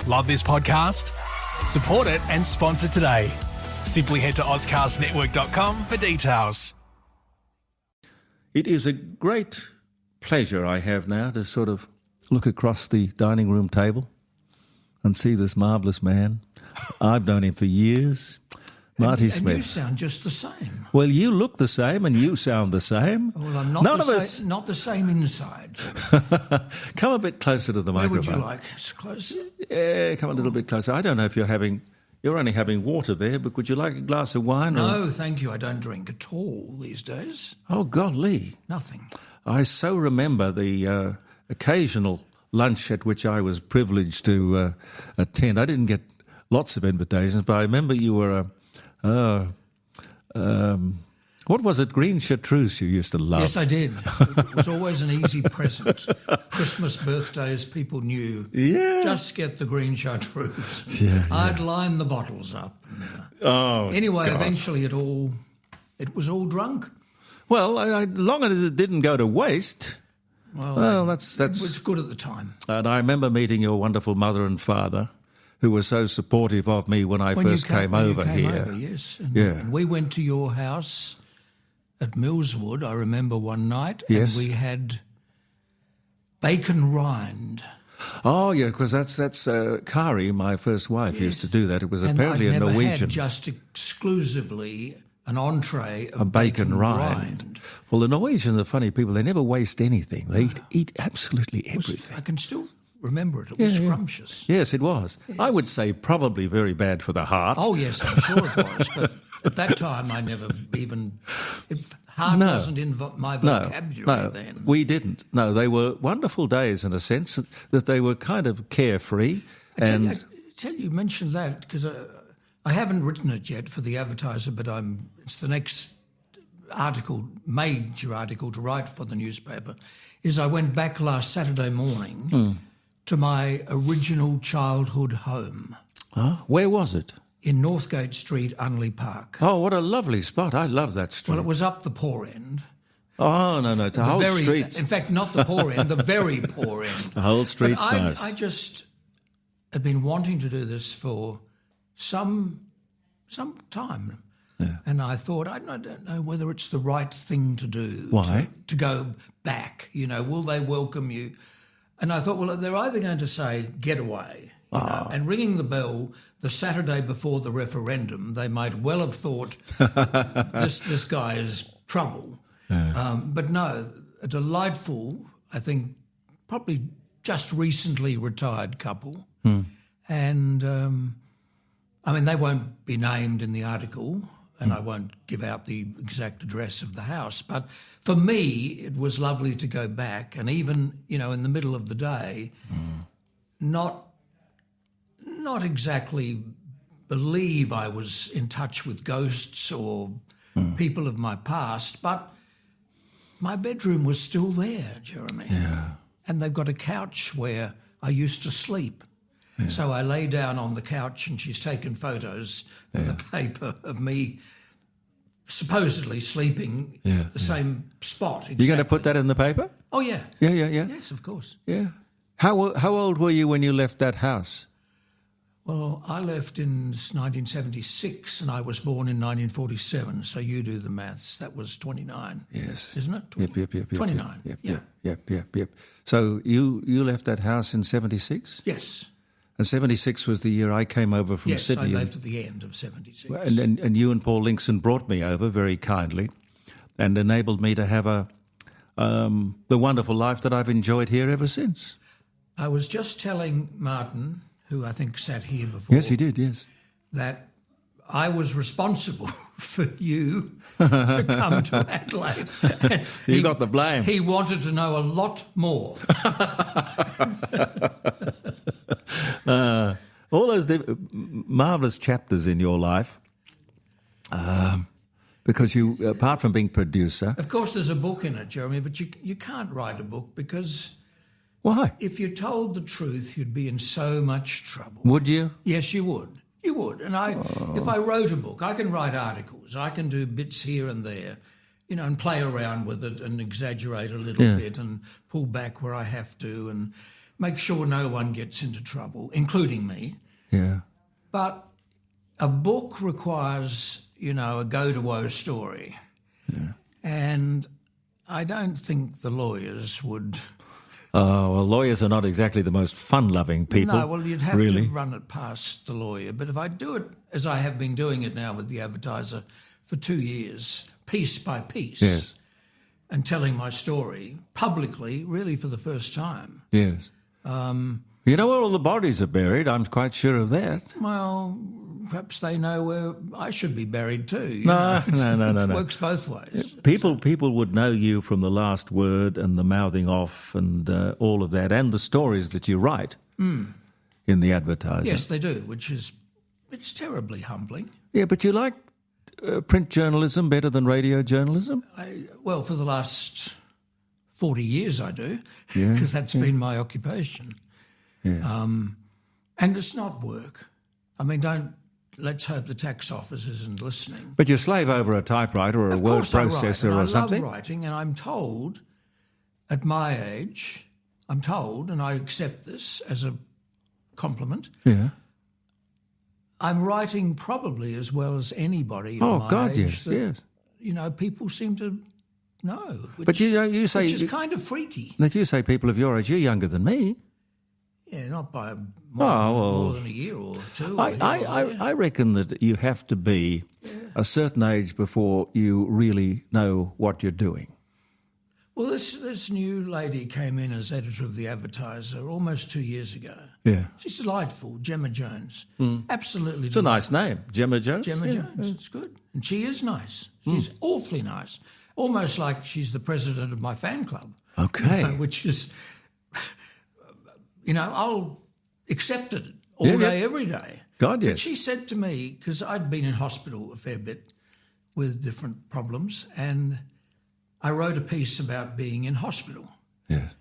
Love this podcast? Support it and sponsor today. Simply head to ozcastnetwork.com for details. It is a great pleasure I have now to sort of look across the dining room table and see this marvellous man. I've known him for years. Marty Smith. And you sound just the same. Well, you look the same and you sound the same. Well, I'm not, not the same inside. Come a bit closer to the microphone. Where would you like? Closer? Yeah, come a little bit closer. I don't know if you're only having water there, but would you like a glass of wine? No, thank you. I don't drink at all these days. Oh, golly. Nothing. I so remember the occasional lunch at which I was privileged to attend. I didn't get lots of invitations, but I remember you were what was it? Green Chartreuse you used to love. Yes, I did. It was always an easy present. Christmas, birthdays, people knew. Yeah. Just get the green Chartreuse. Yeah, I'd line the bottles up. Anyway, God. eventually it was all drunk. Well, long as it didn't go to waste. Well, that's It was good at the time. And I remember meeting your wonderful mother and father, who were so supportive of me when I first came over here. Yes. And we went to your house at Millswood, I remember one night, Yes. and we had bacon rind. Oh, yeah, because that's Kari, my first wife, used to do that. It was apparently and I'd a never Norwegian. had just exclusively an entree of A bacon rind. Well, the Norwegians are funny people. They never waste anything. They eat absolutely everything. I can still remember it. It was scrumptious. Yes, it was. Yes. I would say probably very bad for the heart. Oh, yes, I'm sure it was. But at that time, I never even... Heart wasn't in my vocabulary then. We didn't. No, they were wonderful days in a sense that they were kind of carefree. I tell you, mentioned that because I haven't written it yet for the Advertiser, but it's the next major article to write for the newspaper, is I went back last Saturday morning to my original childhood home. Where was it? In Northgate Street, Unley Park. Oh, what a lovely spot. I love that street. Well, it was up the poor end. Oh, no, it's a whole street. In fact, not the poor end, the very poor end. The whole street's nice. I just have been wanting to do this for some time. Yeah. And I thought, I don't know whether it's the right thing to do. Why? To go back, will they welcome you? And I thought, well, they're either going to say, get away, and ringing the bell the Saturday before the referendum, they might well have thought this guy is trouble. Yeah. But no, a delightful, I think, probably just recently retired couple. And, they won't be named in the article, and I won't give out the exact address of the house. But for me, it was lovely to go back and even, in the middle of the day, not exactly believe I was in touch with ghosts or people of my past, but my bedroom was still there, Jeremy. Yeah. And they've got a couch where I used to sleep. Yeah. So I lay down on the couch and she's taken photos for the paper of me supposedly sleeping the same spot. Exactly. You're going to put that in the paper? Oh, yeah. Yeah. Yes, of course. Yeah. How old were you when you left that house? Well, I left in 1976 and I was born in 1947, so you do the maths. That was 29. Yes. Isn't it? Yep. 29. Yep. So you left that house in 76? Yes. And 76 was the year I came over from Sydney. Yes, I left at the end of 76. And you and Paul Linkson brought me over very kindly and enabled me to have the wonderful life that I've enjoyed here ever since. I was just telling Martin, who I think sat here before. Yes, he did, yes. That I was responsible for you to come to Adelaide. So you got the blame. He wanted to know a lot more. All those marvellous chapters in your life, because you, apart from being producer... Of course there's a book in it, Jeremy, but you can't write a book because... Why? If you told the truth, you'd be in so much trouble. Would you? Yes, you would. You would. And if I wrote a book, I can write articles. I can do bits here and there, and play around with it and exaggerate a little bit and pull back where I have to. make sure no one gets into trouble, including me. Yeah. But a book requires, a go-to-woe story. Yeah. And I don't think the lawyers would... Well, lawyers are not exactly the most fun-loving people. No, well, you'd have really. to run it past the lawyer. But if I do it, as I have been doing it now with the Advertiser for 2 years, piece by piece, Yes. and telling my story publicly, really for the first time. Yes. You know where all the bodies are buried? I'm quite sure of that. Well, perhaps they know where I should be buried too. No. It works both ways. People would know you from the last word and the mouthing off and all of that, and the stories that you write in the Advertiser. Yes, they do, it's terribly humbling. Yeah, but you like print journalism better than radio journalism? Well, for the last 40 years I do, Yeah, because that's been my occupation. Yeah. And it's not work. I mean, let's hope the tax office isn't listening. But you slave over a typewriter or a word processor or something? I love writing, and I'm told, at my age, and I accept this as a compliment, Yeah. I'm writing probably as well as anybody Oh, my God, age. yes. People seem to know. But you say... Which is kind of freaky. That you say people of your age, you're younger than me. Yeah, not by more than a year or two. I reckon that you have to be a certain age before you really know what you're doing. Well, this new lady came in as editor of the Advertiser almost 2 years ago. Yeah. She's delightful, Gemma Jones. Absolutely It's a nice name, Gemma Jones. Gemma Jones, it's good. And she is nice. She's awfully nice. Almost like she's the president of my fan club. Okay. Which is, I'll accept it all day, every day. God, yes. But she said to me, because I'd been in hospital a fair bit with different problems, and I wrote a piece about being in hospital. Yes.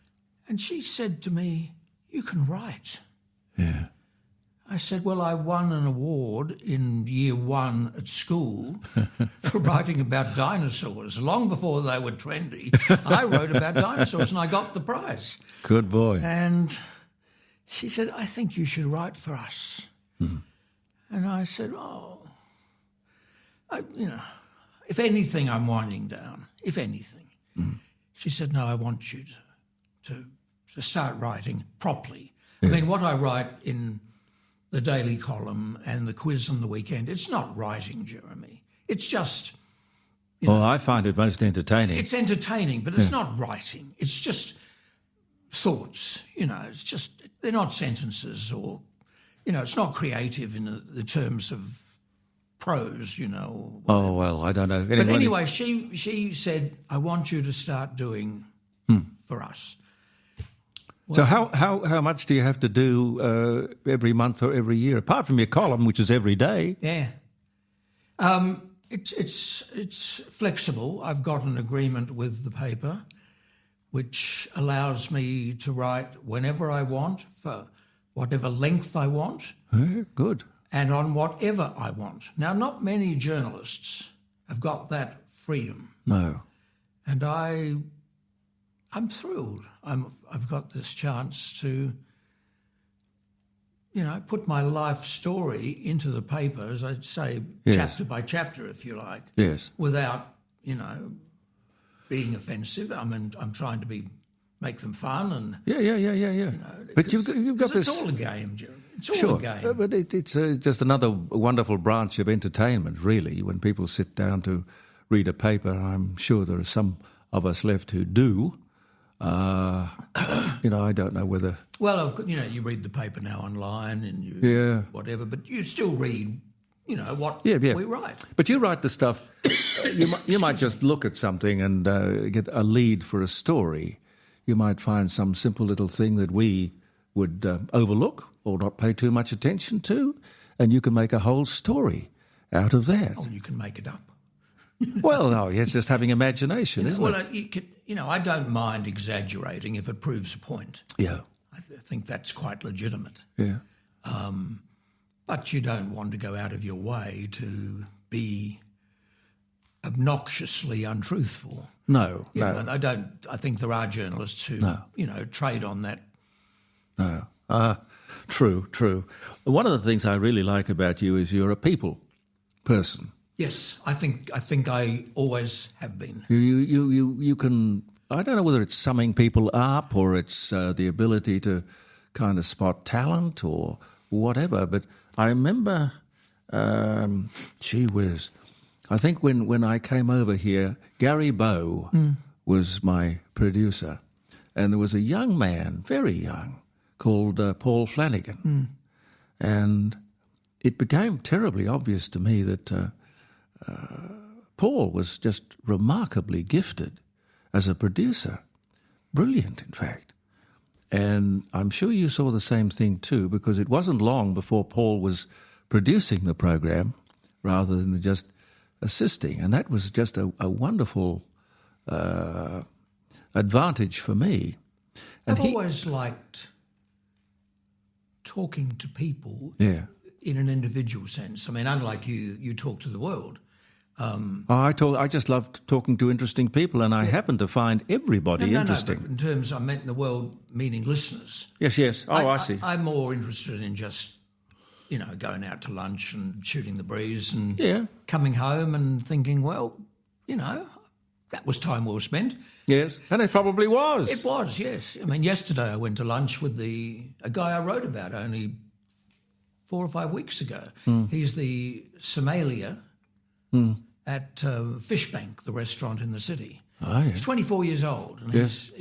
And she said to me, "You can write." Yeah. I said, "Well, I won an award in year one at school for writing about dinosaurs. Long before they were trendy, I wrote about dinosaurs and I got the prize." Good boy. And she said, "I think you should write for us." And I said, if anything, I'm winding down, if anything. She said, "No, I want you to start writing properly." Yeah. I mean, what I write in the daily column and the quiz on the weekend, it's not writing, Jeremy. It's just... I find it most entertaining. It's entertaining, but it's not writing. It's just thoughts, it's just... They're not sentences or... it's not creative in the terms of prose, Oh, well, I don't know. But anyway, she said, "I want you to start doing for us." Well, So how much do you have to do every month or every year, apart from your column, which is every day? Yeah. It's flexible. I've got an agreement with the paper which allows me to write whenever I want, for whatever length I want. Good. And on whatever I want. Now, not many journalists have got that freedom. No. And I'm thrilled. I've got this chance to, put my life story into the paper, as I say, Yes. chapter by chapter, if you like. Yes. Without, being offensive. I mean, I'm trying to make them fun and... Yeah. But you've got this... It's all a game, Jeremy. It's all Sure, a game. but it's just another wonderful branch of entertainment, really, when people sit down to read a paper. I'm sure there are some of us left who do. I don't know whether... Well, you read the paper now online and whatever, but you still read, what we write. But you write the stuff... you might just look at something and get a lead for a story. You might find some simple little thing that we would overlook or not pay too much attention to, and you can make a whole story out of that. Oh, you can make it up. Well, no, it's just having imagination, isn't it? I don't mind exaggerating if it proves a point. Yeah. I think that's quite legitimate. Yeah. But you don't want to go out of your way to be obnoxiously untruthful. No. I think there are journalists who, trade on that No. True. One of the things I really like about you is you're a people person. Yes, I think I always have been. You can. I don't know whether it's summing people up or it's the ability to kind of spot talent or whatever. But I remember, gee whiz, I think when I came over here, Gary Bow was my producer, and there was a young man, very young, called Paul Flanagan, and it became terribly obvious to me that Paul was just remarkably gifted as a producer, brilliant, in fact. And I'm sure you saw the same thing too, because it wasn't long before Paul was producing the program rather than just assisting, and that was just a wonderful advantage for me. And I've always liked talking to people yeah. in an individual sense. I mean, unlike you talk to the world. I just loved talking to interesting people, and I happen to find everybody interesting. No, but in terms, I meant in the world, meaning listeners. Yes. I see. I'm more interested in just, going out to lunch and shooting the breeze and coming home and thinking, well, that was time well spent. Yes, and it probably was. It was, yes. I mean, yesterday I went to lunch with a guy I wrote about only 4 or 5 weeks ago. He's the sommelier at Fishbank, the restaurant in the city. Oh, yeah. He's 24 years old, and he's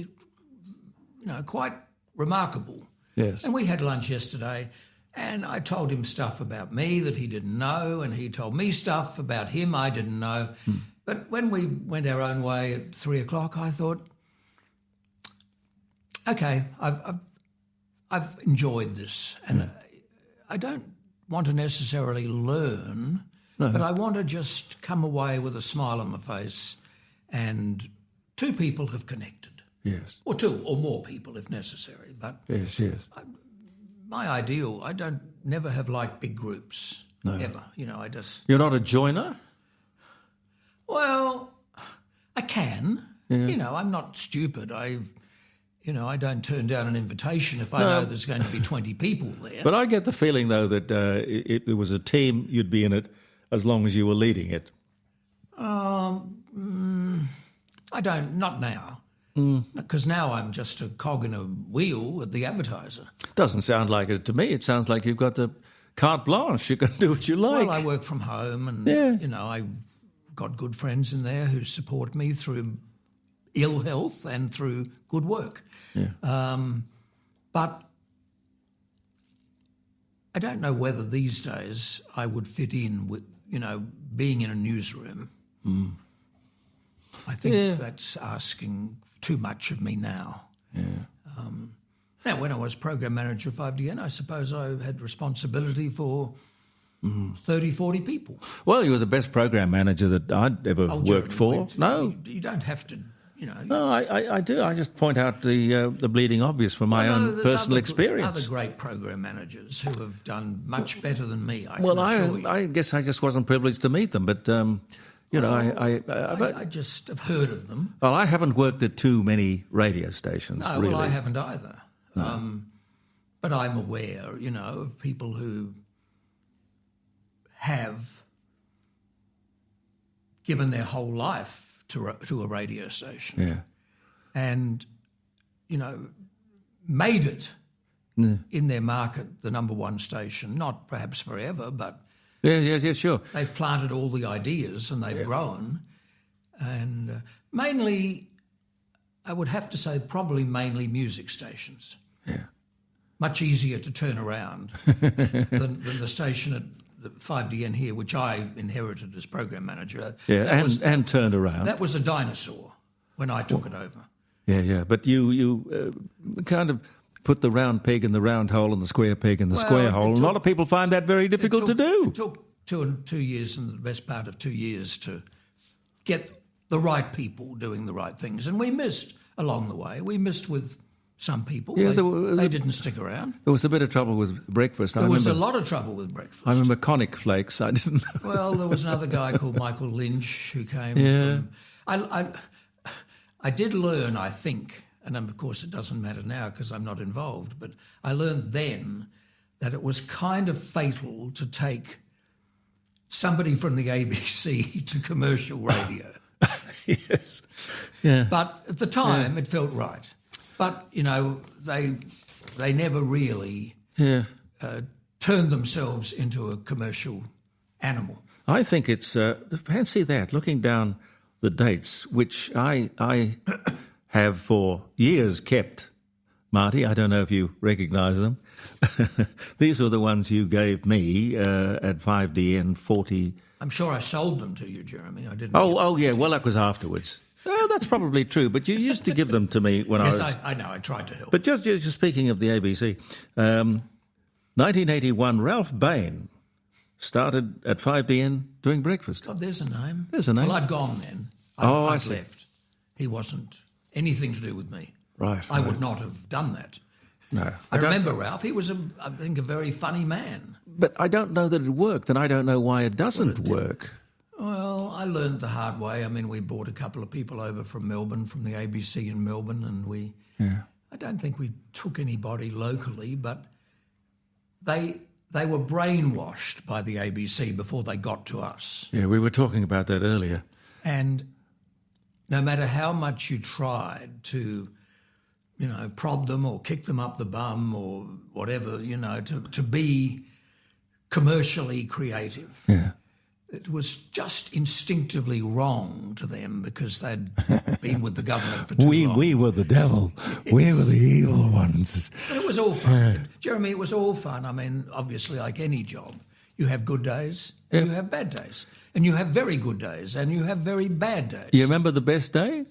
quite remarkable. Yes. And we had lunch yesterday, and I told him stuff about me that he didn't know, and he told me stuff about him I didn't know. But when we went our own way at 3 o'clock, I thought, okay, I've enjoyed this, and I don't want to necessarily learn, but I want to just come away with a smile on my face, and 2 people have connected. Yes. Or 2 or more people if necessary. But yes. my ideal, I never have liked big groups, ever. I just... You're not a joiner? Well, I can. Yeah. I'm not stupid. I don't turn down an invitation if I know there's going to be 20 people there. But I get the feeling, though, that it was a team, you'd be in it as long as you were leading it. I don't, not now. Because now I'm just a cog in a wheel at the Advertiser. Doesn't sound like it to me. It sounds like you've got the carte blanche. You can do what you like. Well, I work from home and, I've got good friends in there who support me through ill health and through good work. Yeah. But I don't know whether these days I would fit in with, being in a newsroom. I think that's asking too much of me now. Yeah. Now, when I was program manager of 5DN, I suppose I had responsibility for 30, 40 people. Well, you were the best program manager that I'd ever worked for. No. You don't have to, No, I do. I just point out the bleeding obvious from my own personal experience. Other great program managers who have done much better than me, I guess I just wasn't privileged to meet them, but... I just have heard of them. Well, I haven't worked at too many radio stations, no, really. Well, I haven't either. No. But I'm aware, of people who have given their whole life to a radio station. Yeah. And, made it in their market the number one station, not perhaps forever, but... Yeah, sure. They've planted all the ideas and they've grown. And mainly, I would have to say probably mainly music stations. Yeah. Much easier to turn around than the station at the 5DN here, which I inherited as program manager. Yeah, and turned around. That was a dinosaur when I took it over. Yeah. But you kind of... put the round peg in the round hole and the square peg in the square hole. A lot of people find that very difficult to do. It took 2 years and the best part of 2 years to get the right people doing the right things. And we missed along the way. We missed with some people. Yeah, they didn't stick around. There was a bit of trouble with breakfast. There was a lot of trouble with breakfast. I remember conic flakes. I didn't know. Well, there was another guy called Michael Lynch who came from... I did learn, I think... and of course it doesn't matter now because I'm not involved, but I learned then that it was kind of fatal to take somebody from the ABC to commercial radio. Yes. Yeah. But at the time it felt right. But, you know, they never really turned themselves into a commercial animal. I think it's, fancy that, looking down the dates, which I have for years kept, Marty. I don't know if you recognise them. These were the ones you gave me at 5DN 40. I'm sure I sold them to you, Jeremy. I didn't. Oh, yeah. Well, that was afterwards. Oh, that's probably true. But you used to give them to me when yes, I was. I know. I tried to help. But just speaking of the ABC, 1981, Ralph Bain started at 5DN doing breakfast. God, there's a name. There's a name. Well, I'd gone then. I I'd see. left. He wasn't anything to do with me. Right. I would not have done that. No. I remember Ralph. He was, I think, a very funny man. But I don't know that it worked, and I don't know why it doesn't work. Well, I learned the hard way. I mean, we brought a couple of people over from Melbourne, from the ABC in Melbourne, and I don't think we took anybody locally, but they were brainwashed by the ABC before they got to us. Yeah, we were talking about that earlier. And no matter how much you tried to, you know, prod them or kick them up the bum or whatever, you know, to be commercially creative. Yeah. It was just instinctively wrong to them because they'd been with the government for too long. We were the devil. We were the evil ones. But it was all fun. Jeremy, it was all fun. I mean, obviously, like any job, you have good days and you have bad days. And you have very good days and you have very bad days. You remember the best day?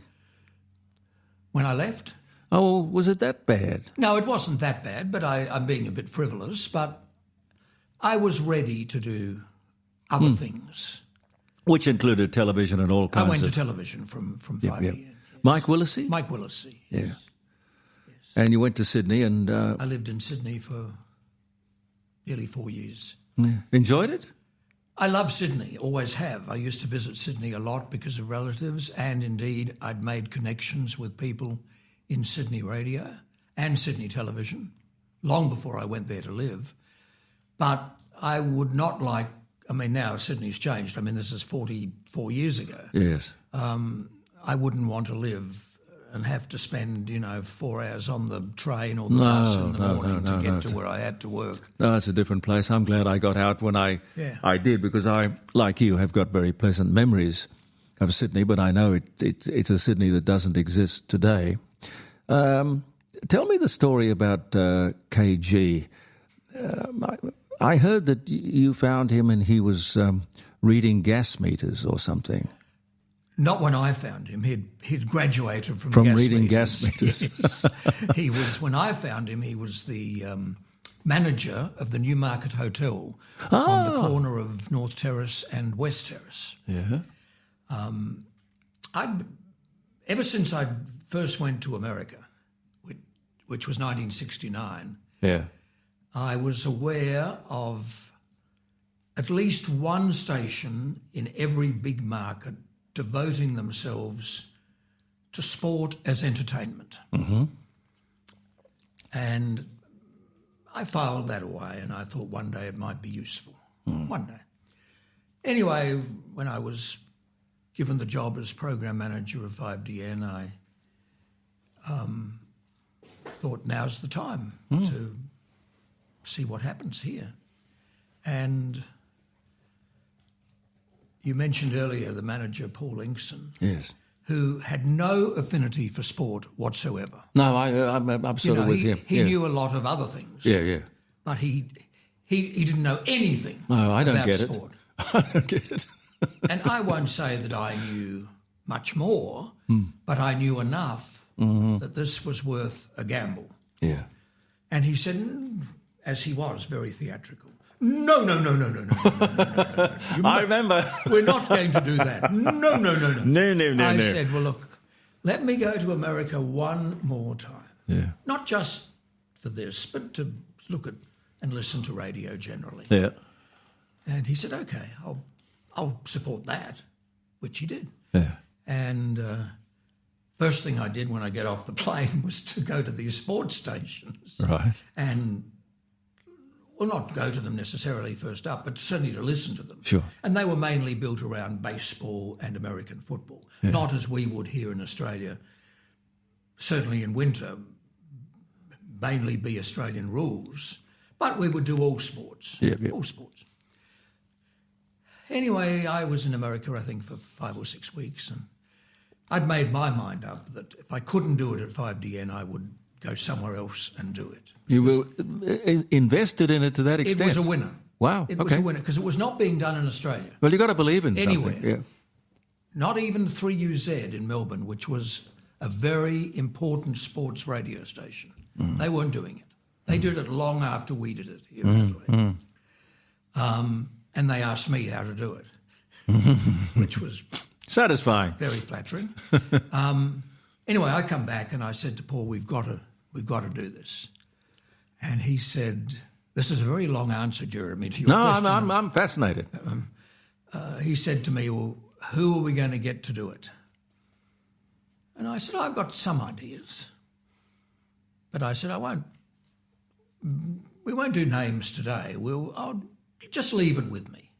When I left? Oh, was it that bad? No, it wasn't that bad, but I'm being a bit frivolous. But I was ready to do other things. Which included television and all kinds of... I went to television from 5 years. Yes. Mike Willesee? Mike Willesee, yes. Yeah. Yes. And you went to Sydney and... I lived in Sydney for nearly 4 years. Yeah. Enjoyed it? I love Sydney, always have. I used to visit Sydney a lot because of relatives, and indeed I'd made connections with people in Sydney radio and Sydney television long before I went there to live. But I would not like... I mean, now Sydney's changed. I mean, this is 44 years ago. Yes. I wouldn't want to live and have to spend, 4 hours on the train or the bus in the morning to get to where I had to work. No, it's a different place. I'm glad I got out when I did, because I, like you, have got very pleasant memories of Sydney, but I know it's a Sydney that doesn't exist today. Tell me the story about KG. I heard that you found him and he was reading gas meters or something. Not when I found him. He'd graduated from reading gas meters. Yes. He was, when I found him, he was the manager of the Newmarket Hotel on the corner of North Terrace and West Terrace. Yeah. Ever since I first went to America, which was 1969, I was aware of at least one station in every big market devoting themselves to sport as entertainment. Mm-hmm. And I filed that away and I thought one day it might be useful. One day. Anyway, when I was given the job as program manager of 5DN, I thought now's the time to see what happens here. And you mentioned earlier the manager, Paul Inkson, yes, who had no affinity for sport whatsoever. No, I'm sort of with him. He knew a lot of other things. Yeah. But he didn't know anything about sport. I don't get it. And I won't say that I knew much more, but I knew enough that this was worth a gamble. Yeah. And he said, as he was, very theatrical, No. I remember. We're not going to do that. No. No. I said, well, look, let me go to America one more time. Yeah. Not just for this, but to look at and listen to radio generally. Yeah. And he said, okay, I'll support that, which he did. Yeah. And First thing I did when I get off the plane was to go to these sports stations. Right. And, well, not go to them necessarily first up, but certainly to listen to them. Sure. And they were mainly built around baseball and American football, not as we would here in Australia, certainly in winter, mainly be Australian rules, but we would do all sports, all sports. Anyway, I was in America, I think, for 5 or 6 weeks, and I'd made my mind up that if I couldn't do it at 5DN, I would go somewhere else and do it. You were invested in it to that extent? It was a winner. Wow, It was a winner, because it was not being done in Australia. Well, you've got to believe in Anywhere. something. Yeah. Not even 3UZ in Melbourne, which was a very important sports radio station. They weren't doing it. They did it long after we did it here in Adelaide. And they asked me how to do it, which was satisfying, very flattering. Anyway, I come back and I said to Paul, we've got to do this. And he said, this is a very long answer, Jeremy, to your question. No, I'm fascinated. He said to me, well, who are we going to get to do it? And I said, I've got some ideas. But I said, we won't do names today. I'll just leave it with me.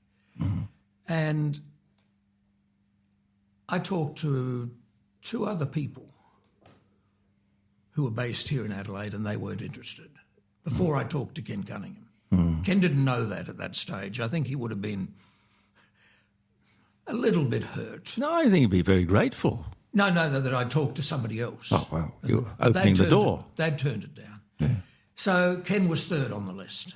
And I talked to 2 other people who were based here in Adelaide, and they weren't interested. Before I talked to Ken Cunningham. Ken didn't know that at that stage. I think he would have been a little bit hurt. No, I think he'd be very grateful. No, that I talked to somebody else. Oh, well, you're opening the door. They'd turned it down. Yeah. So Ken was 3rd on the list.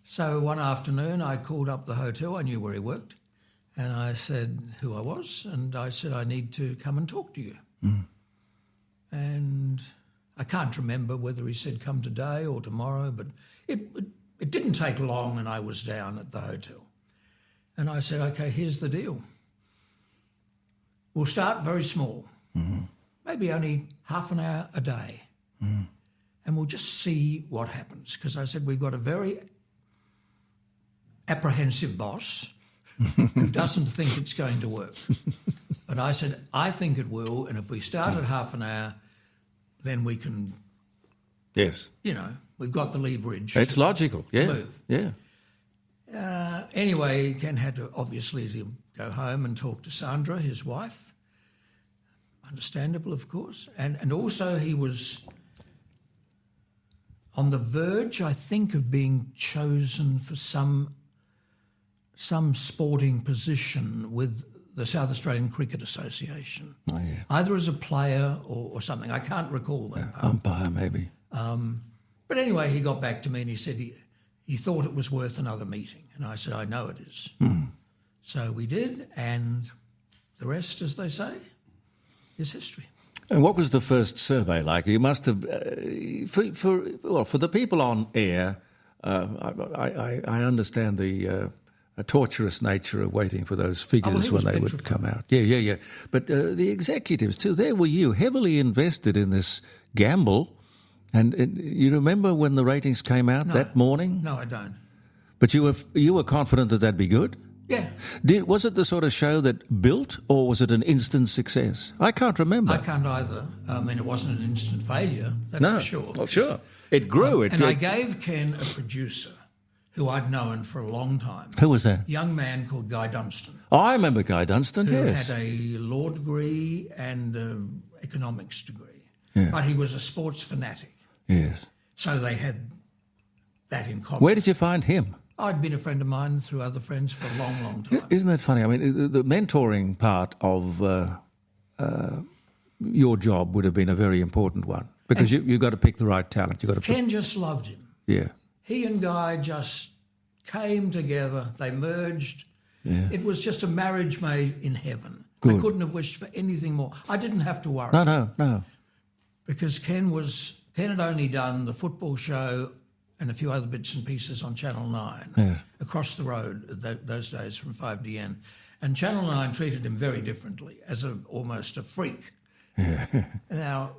So one afternoon I called up the hotel. I knew where he worked. And I said who I was. And I said, I need to come and talk to you. And I can't remember whether he said come today or tomorrow, but it didn't take long and I was down at the hotel. And I said, okay, here's the deal. We'll start very small, maybe only half an hour a day, and we'll just see what happens. Because I said, we've got a very apprehensive boss who doesn't think it's going to work. But I said, I think it will, and if we start at half an hour, then we can, yes, we've got the leverage. It's logical, to move. Yeah. Anyway, Ken had to obviously go home and talk to Sandra, his wife. Understandable, of course. And also he was on the verge, I think, of being chosen for some sporting position with the South Australian Cricket Association. Oh, yeah. Either as a player or something. I can't recall that. Umpire, maybe. But anyway, he got back to me and he said he thought it was worth another meeting. And I said, I know it is. So we did, and the rest, as they say, is history. And what was the first survey like? You must have, for the people on air, I understand the torturous nature of waiting for those figures when they would come out. Yeah. But the executives too, there were you, heavily invested in this gamble. And you remember when the ratings came out that morning? No, I don't. But you were confident that that'd be good? Yeah. Was it the sort of show that built, or was it an instant success? I can't remember. I can't either. I mean, it wasn't an instant failure, that's for sure. Well, sure. It grew. I gave Ken a producer who I'd known for a long time. Who was that? A young man called Guy Dunstan. Oh, I remember Guy Dunstan, who yes. had a law degree and an economics degree. Yeah. But he was a sports fanatic. Yes. So they had that in common. Where did you find him? I'd been a friend of mine through other friends for a long, long time. Isn't that funny? I mean, the mentoring part of your job would have been a very important one because you've got to pick the right talent. Ken just loved him. Yeah. He and Guy just came together. They merged. Yeah. It was just a marriage made in heaven. Good. I couldn't have wished for anything more. I didn't have to worry. No. Because Ken had only done the football show and a few other bits and pieces on Channel 9 across the road those days from 5DN. And Channel 9 treated him very differently, as almost a freak. Yeah. Now,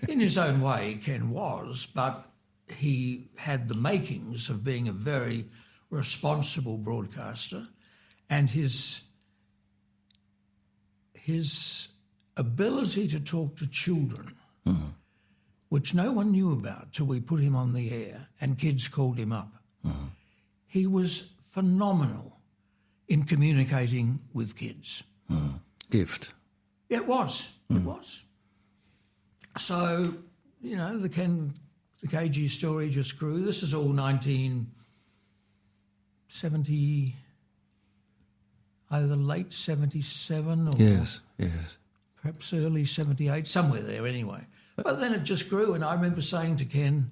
in his own way, Ken was, but he had the makings of being a very responsible broadcaster, and his ability to talk to children, which no one knew about till we put him on the air and kids called him up. He was phenomenal in communicating with kids. Gift. Yeah, it was. It was. So, you know, the KG story just grew. This is all 1970, either late 77 or Yes. perhaps early 78, somewhere there anyway. But then it just grew, and I remember saying to Ken,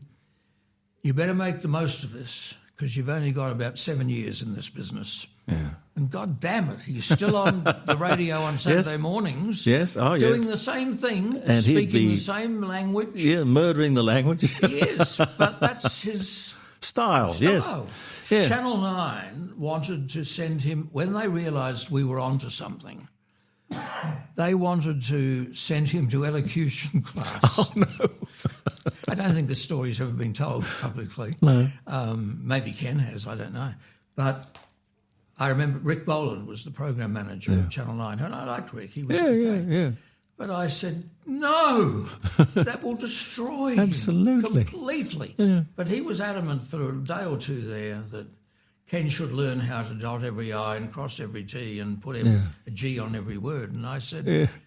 you better make the most of this because you've only got about 7 years in this business. Yeah. And God damn it, he's still on the radio on Saturday mornings. Yes, doing the same thing, and speaking the same language. Yeah, murdering the language. He is, but that's his Style, yes. Yeah. Channel 9 wanted to send him, when they realised we were onto something, they wanted to send him to elocution class. Oh, no. I don't think the story's ever been told publicly. No. Maybe Ken has, I don't know. But I remember Rick Boland was the program manager at Channel 9, and I liked Rick. He was okay. Yeah. But I said, no, that will destroy him Absolutely. completely. Yeah. But he was adamant for a day or two there that Ken should learn how to dot every I and cross every T and put a G on every word. And I said,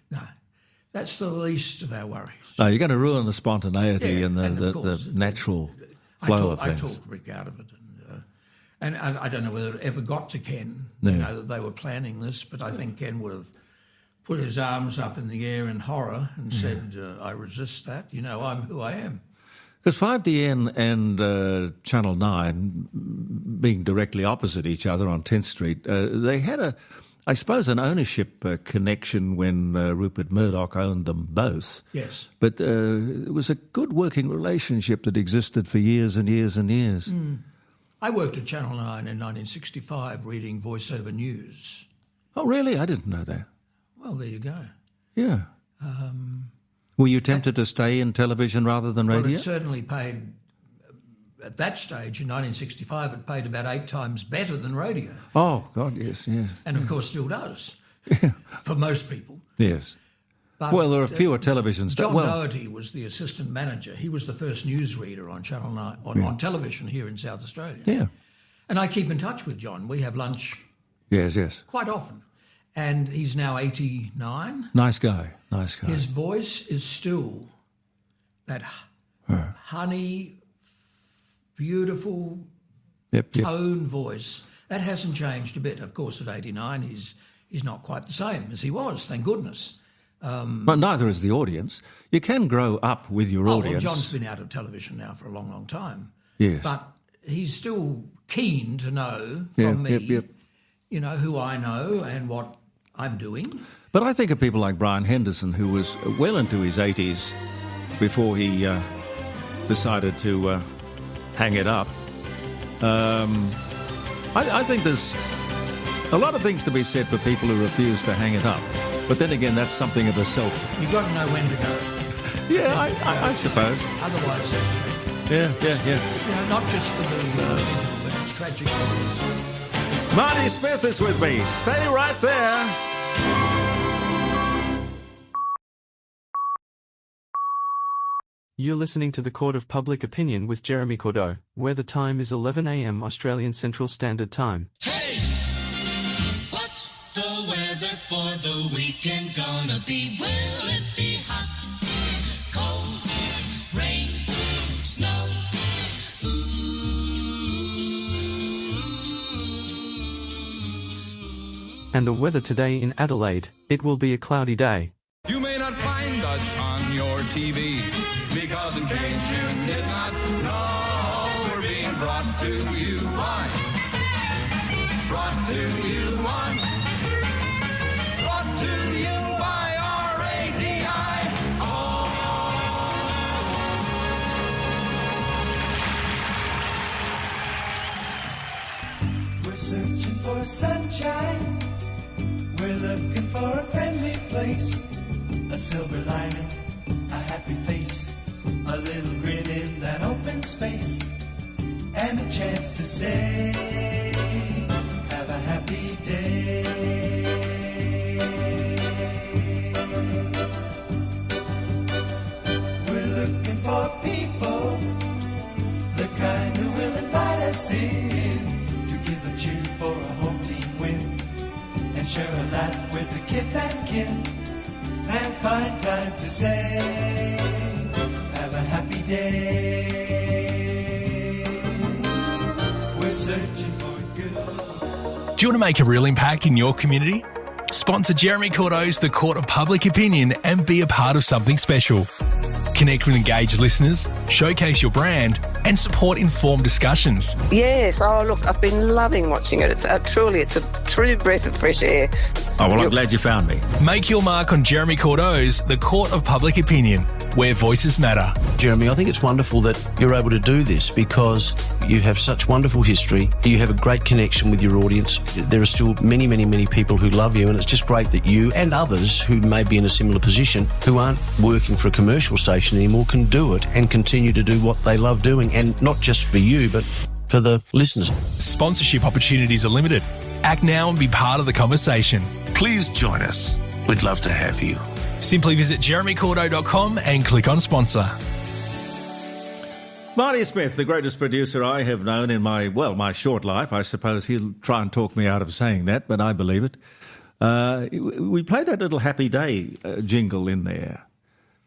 no, that's the least of our worries. No, you're going to ruin the spontaneity and the course, natural flow of I things. talked Rick out of it. And I don't know whether it ever got to Ken, that they were planning this, but I think Ken would have put his arms up in the air in horror and said, I resist that. You know, I'm who I am. Because 5DN and Channel 9, being directly opposite each other on 10th Street, they had I suppose, an ownership connection when Rupert Murdoch owned them both. Yes. But it was a good working relationship that existed for years and years and years. I worked at Channel 9 in 1965 reading voiceover news. Oh, really? I didn't know that. Well, there you go. Yeah. Were you tempted to stay in television rather than radio? Well, it certainly paid, at that stage in 1965, it paid about 8 times better than radio. Oh, God, yes. And, of course, still does for most people. Yes. But, well, there are fewer television John Doherty was the assistant manager. He was the first newsreader on Channel 9, on television here in South Australia. Yeah. And I keep in touch with John. We have lunch Yes. quite often. And he's now 89. Nice guy. His voice is still that honey, beautiful tone voice. That hasn't changed a bit. Of course, at 89, he's not quite the same as he was, thank goodness. But neither is the audience. You can grow up with your audience. Well, John's been out of television now for a long, long time. Yes. But he's still keen to know from me, you know, who I know and what I'm doing. But I think of people like Brian Henderson, who was well into his 80s before he decided to hang it up. I think there's a lot of things to be said for people who refuse to hang it up. But then again, that's something of a self. You've got to know when to go. Yeah, I suppose. Otherwise, that's tragic. Yeah. You know, not just for the individual, but it's tragic for us. Marty Smith is with me. Stay right there. You're listening to the Court of Public Opinion with Jeremy Cordeaux, where the time is 11 a.m. Australian Central Standard Time. Hey! What's the weather for the weekend gonna be? Will it be hot, cold, rain, snow? Ooh. And the weather today in Adelaide, it will be a cloudy day. You may not find us on your TV, because in case you did not know, we're being brought to you by, brought to you on, brought to you by RADI. We're searching for sunshine. We're looking for a friendly place. A silver lining, a happy face, a little grin in that open space, and a chance to say, have a happy day. share a laugh with the kith and kin, and find time to say, have a happy day. We're searching for good. Do you want to make a real impact in your community? Sponsor Jeremy Cordeaux's The Court of Public Opinion and be a part of something special. Connect with engaged listeners, showcase your brand, and support informed discussions. Yes. Oh, look, I've been loving watching it. It's a true breath of fresh air. Oh, well, I'm glad you found me. Make your mark on Jeremy Cordeaux's The Court of Public Opinion, where voices matter. Jeremy, I think it's wonderful that you're able to do this because you have such wonderful history. You have a great connection with your audience. There are still many, many, many people who love you, and it's just great that you and others who may be in a similar position, who aren't working for a commercial station anymore, can do it and continue to do what they love doing, and not just for you, but for the listeners. Sponsorship opportunities are limited. Act now and be part of the conversation. Please join us. We'd love to have you. Simply visit jeremycordeaux.com and click on sponsor. Marty Smith, the greatest producer I have known in my short life. I suppose he'll try and talk me out of saying that, but I believe it. We played that little Happy Day jingle in there.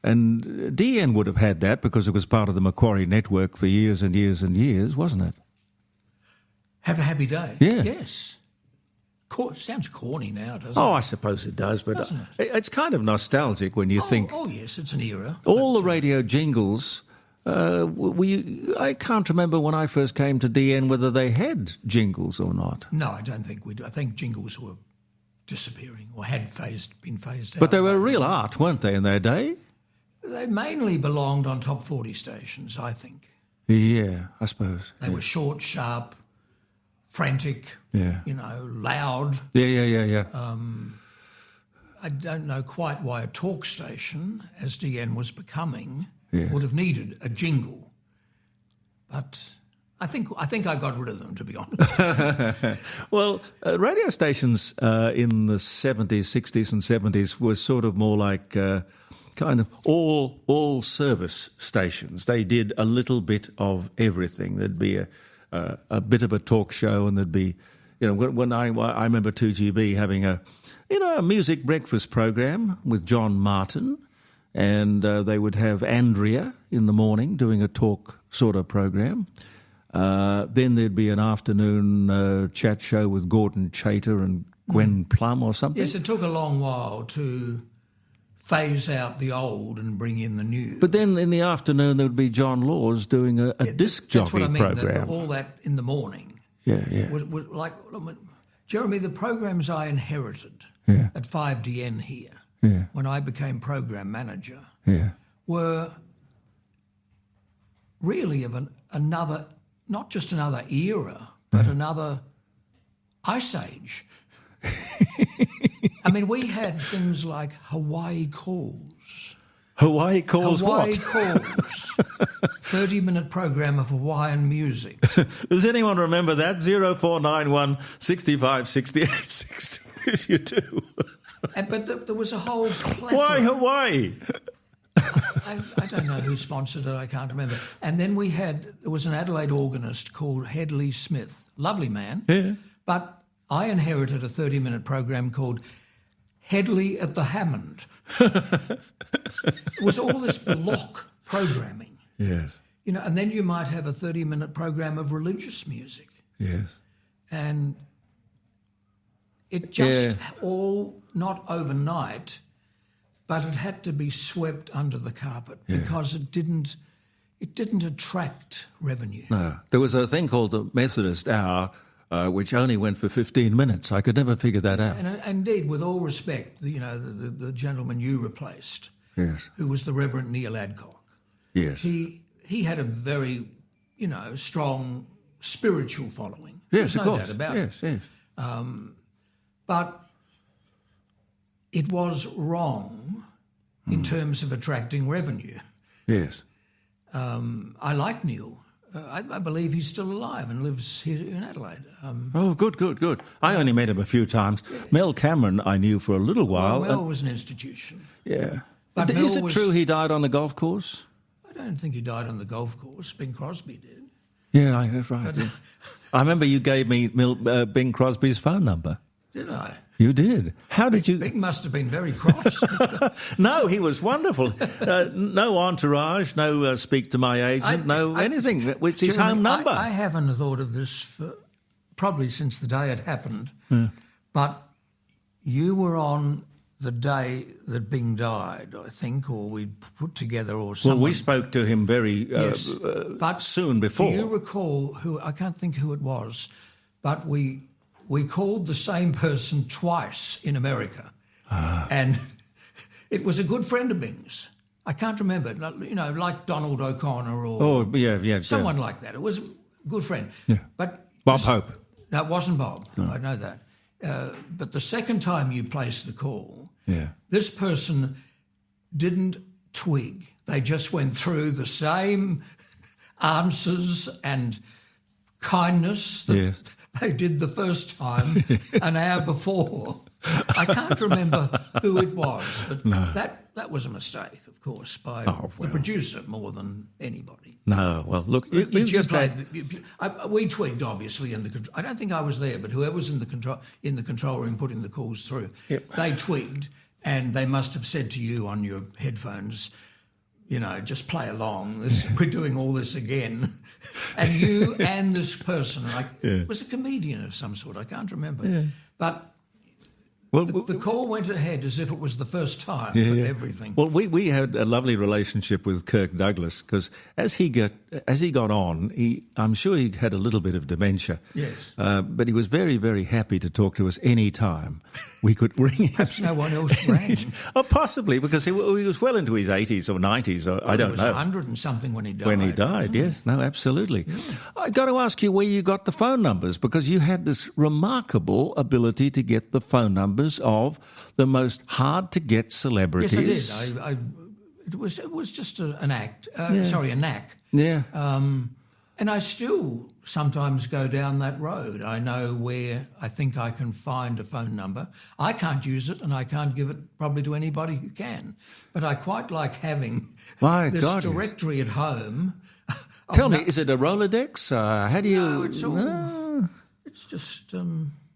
And DN would have had that because it was part of the Macquarie network for years and years and years, wasn't it? Have a happy day. Yeah. Yes. Sounds corny now, doesn't it? Oh, I suppose it does, but Doesn't it's kind of nostalgic when you think... Oh, yes, it's an era. All the radio jingles, I can't remember when I first came to DN whether they had jingles or not. No, I don't think we do. I think jingles were disappearing or had been phased out. But they were real art, weren't they, in their day? They mainly belonged on top 40 stations, I think. Yeah, I suppose. They were short, sharp, frantic, loud. Yeah. I don't know quite why a talk station, as DN was becoming, would have needed a jingle. But I think I got rid of them, to be honest. Well, radio stations in the 70s, 60s and 70s were sort of more like kind of all service stations. They did a little bit of everything. There'd be a bit of a talk show, and there'd be, when I remember 2GB having a music breakfast program with John Martin, and they would have Andrea in the morning doing a talk sort of program. Then there'd be an afternoon chat show with Gordon Chater and Gwen Plum or something. Yes, it took a long while to phase out the old and bring in the new. But then in the afternoon there would be John Laws doing a disc jockey that's what I mean, program. all that in the morning. Yeah. Was like, Jeremy, the programs I inherited at 5DN here, when I became program manager, were really of another, not just another era, but another ice age. I mean, we had things like Hawaii Calls. Hawaii Calls Hawaii what? Calls. 30-minute program of Hawaiian music. Does anyone remember that? 0491 65 68 60, if you do. But there was a whole plethora. Why Hawaii? I don't know who sponsored it, I can't remember. And then there was an Adelaide organist called Marty Smith. Lovely man. Yeah. But I inherited a 30-minute program called Headley at the Hammond. It was all this block programming. Yes. And then you might have a 30-minute program of religious music. Yes. And it just all, not overnight, but it had to be swept under the carpet because it didn't attract revenue. No. There was a thing called the Methodist Hour, which only went for 15 minutes. I could never figure that out. And indeed, with all respect, the gentleman you replaced, who was the Reverend Neil Adcock, he had a very, strong spiritual following. Yes, There's of no course. doubt about it. Yes. But it was wrong in terms of attracting revenue. Yes. I like Neil. I believe he's still alive and lives here in Adelaide. Good. I only met him a few times. Mel Cameron I knew for a little while. Mel was an institution. Yeah. But is it true he died on the golf course? I don't think he died on the golf course. Bing Crosby did. Yeah, that's right. I remember you gave me Bing Crosby's phone number. Did I? You did. How did you... Big must have been very cross. No, he was wonderful. No entourage, no speak to my agent, anything. It's his Jeremy, home number. I haven't thought of this probably since the day it happened, but you were on the day that Bing died, I think, or we put together or something. Well, we spoke to him very but soon before. Do you recall who, I can't think who it was, but we called the same person twice in America. And it was a good friend of Bing's. I can't remember, like Donald O'Connor or someone like that. It was a good friend. Yeah. But Bob Hope. No, it wasn't Bob. No. I know that. But the second time you placed the call, this person didn't twig. They just went through the same answers and kindness that they did the first time an hour before. I can't remember who it was, but that was a mistake, of course, by the producer more than anybody. No, well, look, we twigged obviously in the control. I don't think I was there, but whoever was in the control room putting the calls through, they twigged, and they must have said to you on your headphones, just play along. We're doing all this again. And you and this person, was a comedian of some sort, I can't remember. Yeah. But the call went ahead as if it was the first time for everything. Well, we had a lovely relationship with Kirk Douglas because as he got on, I'm sure he had a little bit of dementia. Yes. But he was very, very happy to talk to us any time. We could ring him. Perhaps no one else rang. Possibly, because he was well into his 80s or 90s. I don't know. He was 100 and something when he died. When he died, yes. No, absolutely. Yeah. I got to ask you where you got the phone numbers, because you had this remarkable ability to get the phone numbers of the most hard-to-get celebrities. Yes, I did. It was just an act. Sorry, a knack. Yeah. And I still sometimes go down that road. I know where I think I can find a phone number. I can't use it, and I can't give it probably to anybody who can. But I quite like having this directory at home. Tell me, is it a Rolodex? How do you... No, it's just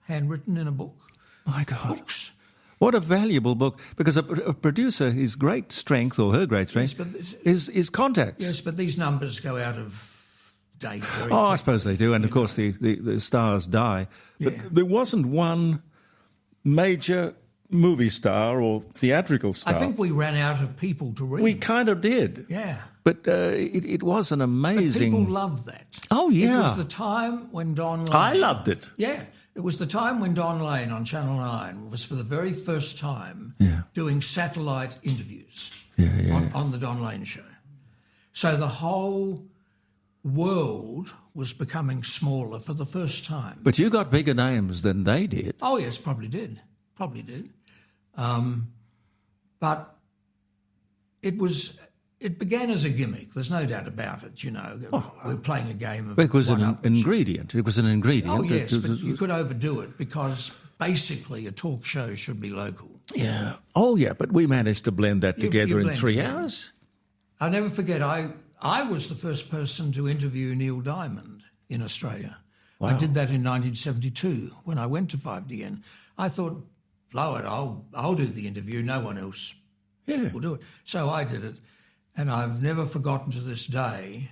handwritten in a book. My God. Books. What a valuable book, because a producer, his great strength, or her great strength, is contacts. Yes, but these numbers go out of date very quickly. I suppose they do, and of course the stars die. But there wasn't one major movie star or theatrical star. I think we ran out of people to ring. We kind of did. Yeah. But it was an amazing... But people loved that. Oh, yeah. It was the time when Don Lane... I loved it. Yeah. It was the time when Don Lane on Channel 9 was for the very first time doing satellite interviews on the Don Lane show. So the whole world was becoming smaller for the first time. But you got bigger names than they did. Oh, yes, probably did. But it began as a gimmick. There's no doubt about it, We're playing a game of... It was an ingredient. It was an ingredient. Oh, yes, but you could overdo it because basically a talk show should be local. Yeah. Oh, yeah, but we managed to blend that together in 3 hours. I'll never forget, I was the first person to interview Neil Diamond in Australia. Wow. I did that in 1972 when I went to 5DN. I thought, blow it, I'll do the interview. No one else will do it. So I did it. And I've never forgotten to this day,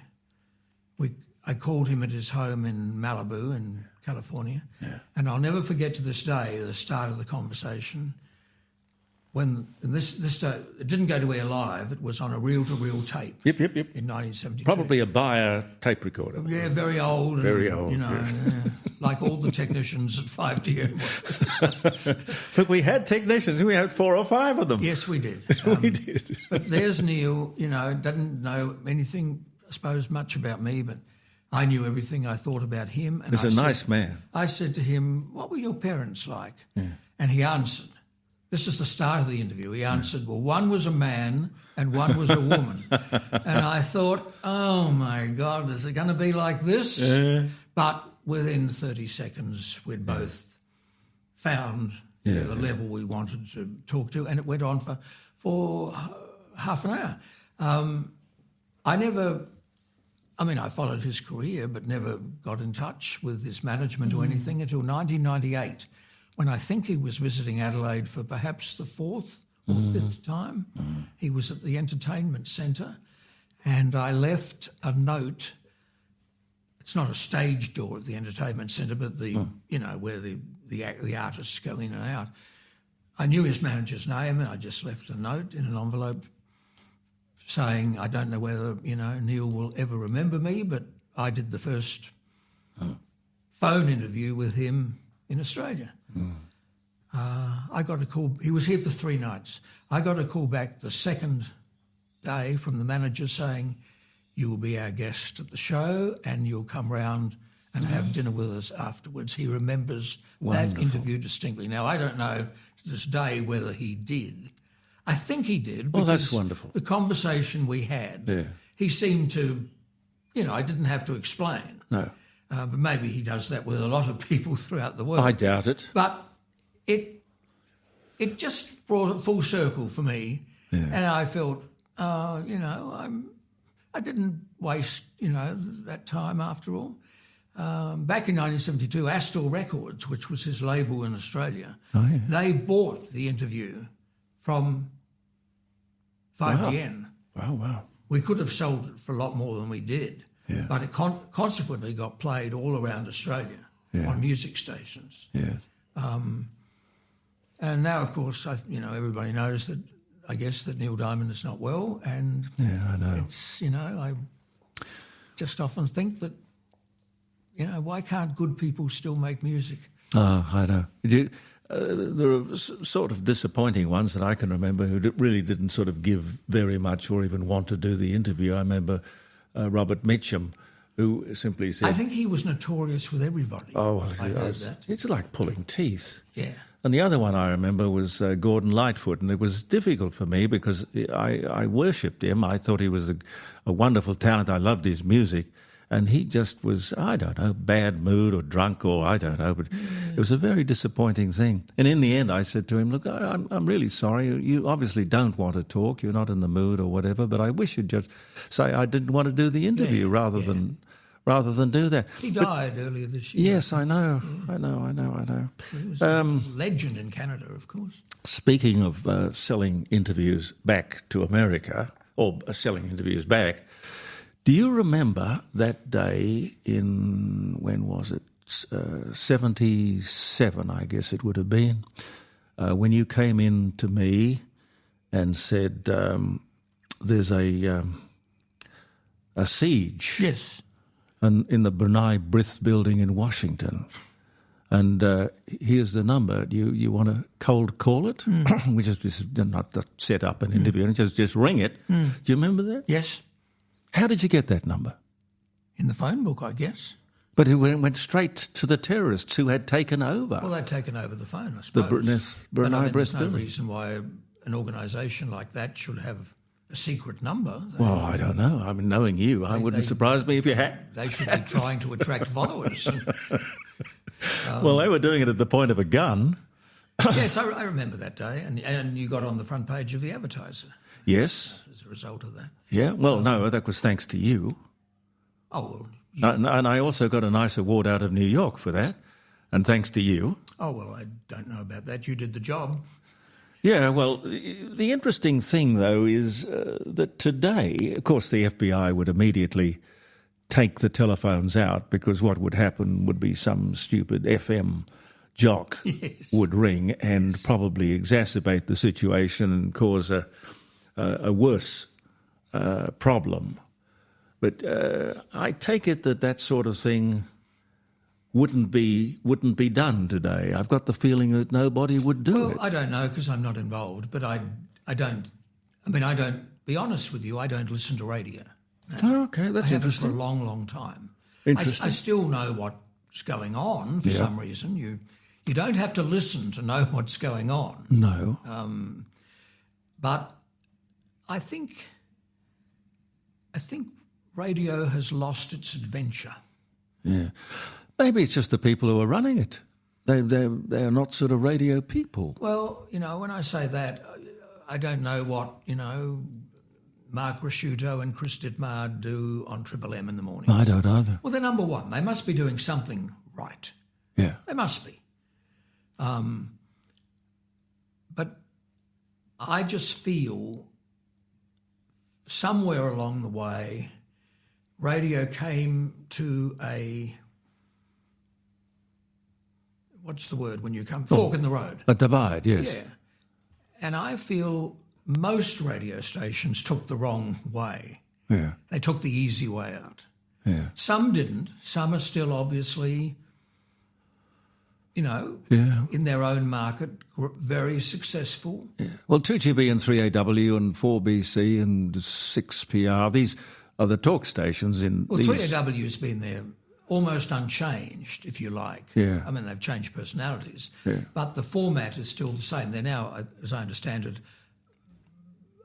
I called him at his home in Malibu in California, and I'll never forget to this day the start of the conversation. When this it didn't go to air live, it was on a reel-to-reel tape. Yep. In 1972. Probably a Bayer tape recorder. Yeah, very old. Very old. Like all the technicians at 5DN. But we had technicians. We had 4 or 5 of them. Yes, we did. We did. But there's Neil, doesn't know anything, I suppose, much about me, but I knew everything. I thought about him. And He's a nice man. I said to him, what were your parents like? Yeah. And he answered. This is the start of the interview. He answered, well, one was a man and one was a woman. And I thought, oh, my God, is it going to be like this? But within 30 seconds, we'd both found the level we wanted to talk to, and it went on for half an hour. I followed his career but never got in touch with his management or anything until 1998, when I think he was visiting Adelaide for perhaps the fourth or fifth time. He was at the entertainment centre, and I left a note. It's not a stage door at the entertainment centre, but where the artists go in and out. I knew his manager's name, and I just left a note in an envelope saying, I don't know whether, Neil will ever remember me, but I did the first phone interview with him in Australia. I got a call. He was here for 3 nights. I got a call back the second day from the manager saying, you will be our guest at the show and you'll come round and have dinner with us afterwards. He remembers that interview distinctly. Now, I don't know to this day whether he did. I think he did. Oh, that's wonderful. The conversation we had, he seemed to, I didn't have to explain. No. But maybe he does that with a lot of people throughout the world. I doubt it. But it just brought it full circle for me. Yeah. And I felt, I didn't waste, that time after all. Back in 1972, Astor Records, which was his label in Australia, they bought the interview from 5DN. Wow. We could have sold it for a lot more than we did, but it consequently got played all around Australia on music stations. Yeah. And now, of course, everybody knows that, I guess, that Neil Diamond is not well, and I know. it's, I just often think that, why can't good people still make music? Oh, I know. There are sort of disappointing ones that I can remember who really didn't sort of give very much or even want to do the interview. I remember Robert Mitchum, who simply said... I think he was notorious with everybody. Oh, I heard that. It's like pulling teeth. Yeah. And the other one I remember was Gordon Lightfoot, and it was difficult for me because I worshipped him. I thought he was a wonderful talent. I loved his music. And he just was, I don't know, bad mood or drunk or I don't know, but it was a very disappointing thing. And in the end, I said to him, look, I'm really sorry. You obviously don't want to talk. You're not in the mood or whatever, but I wish you'd just say I didn't want to do the interview rather than do that. He died earlier this year. Yes, I know. I know. He was a legend in Canada, of course. Speaking of selling interviews back to America, or selling interviews back, do you remember that day in, when was it, 77, I guess it would have been, when you came in to me and said there's a siege in the Brunei Brith building in Washington, and here's the number. You want to cold call it? Which is just not set up an interview, and just ring it. Do you remember that? Yes. How did you get that number? In the phone book, I guess. But it went straight to the terrorists who had taken over. Well, they'd taken over the phone, I suppose. The Brunei Brith building. There's no reason why an organisation like that should have a secret number. Well, I don't know. I mean, knowing you, I wouldn't surprise me if you had. They should be trying to attract followers. Well, they were doing it at the point of a gun. Yes, I remember that day, and you got on the front page of the Advertiser. Yes. As a result of that. Yeah, well, no, that was thanks to you. Oh, well. And I also got a nice award out of New York for that, and thanks to you. Oh, well, I don't know about that. You did the job. Yeah, well, the interesting thing, though, is that today, of course, the FBI would immediately take the telephones out because what would happen would be some stupid FM jock would ring and probably exacerbate the situation and cause a worse problem. But I take it that sort of thing wouldn't be done today. I've got the feeling that nobody would do it. Well, I don't know because I'm not involved, but I don't, be honest with you, I don't listen to radio. Oh, okay, that's I interesting. haven't for a long, long time. Interesting. I still know what's going on for some reason. You don't have to listen to know what's going on. No. But I think radio has lost its adventure. Yeah. Maybe it's just the people who are running it. They are not sort of radio people. Well, when I say that, I don't know what, Mark Rasciuto and Chris Dittmar do on Triple M in the morning. I don't either. Well, they're number one. They must be doing something right. Yeah. They must be. But I just feel somewhere along the way, radio came to a, what's the word when you come, fork in the road. A divide, yes. Yeah. And I feel most radio stations took the wrong way. Yeah. They took the easy way out. Yeah. Some didn't. Some are still obviously, Yeah. in their own market, very successful. Yeah. Well, 2GB and 3AW and 4BC and 6PR, these are the talk stations in Well, these... 3AW has been there almost unchanged, if you like. Yeah. I mean, they've changed personalities. Yeah. But the format is still the same. They're now, as I understand it,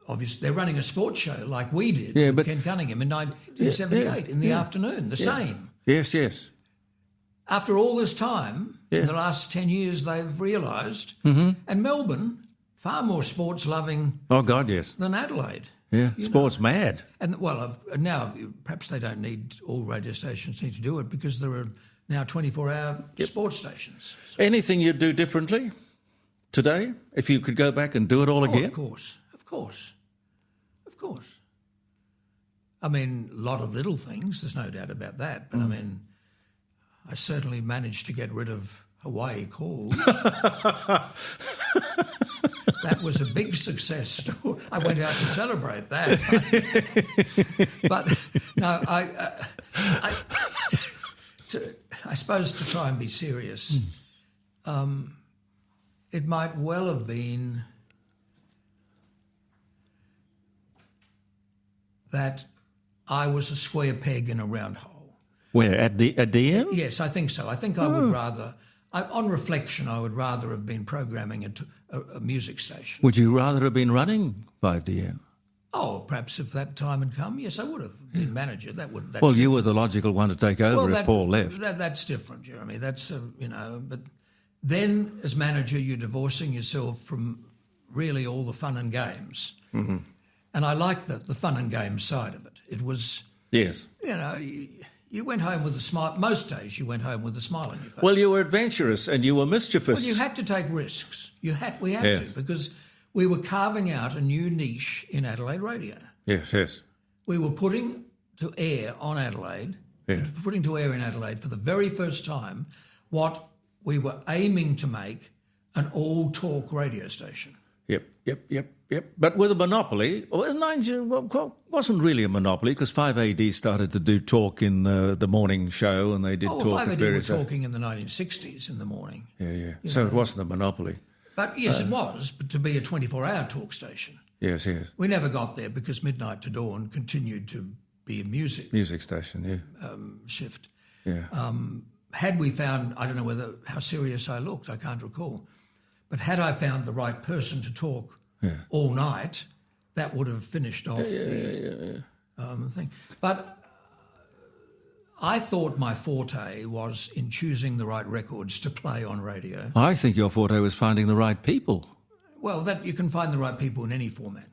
obviously they're running a sports show like we did with Ken Cunningham in 1978 in the afternoon, the same. Yes, yes. After all this time, in the last 10 years, they've realised, and Melbourne, far more sports-loving Oh, God, yes. than Adelaide. Yeah, sports mad. And, well, now perhaps they don't need, all radio stations need to do it because there are now 24-hour sports stations. So, Anything you'd do differently today if you could go back and do it all again? Of course. I mean, a lot of little things, there's no doubt about that. But, I mean, I certainly managed to get rid of Hawaii calls. That was a big success story. I went out to celebrate that. But no, I suppose to try and be serious, it might well have been that I was a square peg in a round hole. Where, at DM? Yes, I think so. I think I would rather, on reflection, I would rather have been programming a music station. Would you rather have been running 5DM? Oh, perhaps if that time had come, yes, I would have been manager. That's well, you were the logical one to take over if Paul left. That's different, Jeremy. That's, but then as manager, you're divorcing yourself from really all the fun and games. Mm-hmm. And I like the fun and games side of it. It was, yes. You went home with a smile. Most days you went home with a smile on your face. Well, you were adventurous and you were mischievous. Well, you had to take risks. We had to, because we were carving out a new niche in Adelaide radio. Yes. We were putting to air on Adelaide, putting to air in Adelaide for the very first time what we were aiming to make an all-talk radio station. Yep. But with a monopoly, well, mind you, wasn't really a monopoly because 5AD started to do talk in the morning show and they did talk. 5AD were talking in the 1960s in the morning. Yeah. So it wasn't a monopoly. But yes, it was, but to be a 24-hour talk station. Yes. We never got there because Midnight to Dawn continued to be a music station, shift. Yeah. Had we found, I don't know how serious I looked, I can't recall, but had I found the right person to talk all night, that would have finished off the thing. But I thought my forte was in choosing the right records to play on radio. I think your forte was finding the right people. Well, that you can find the right people in any format.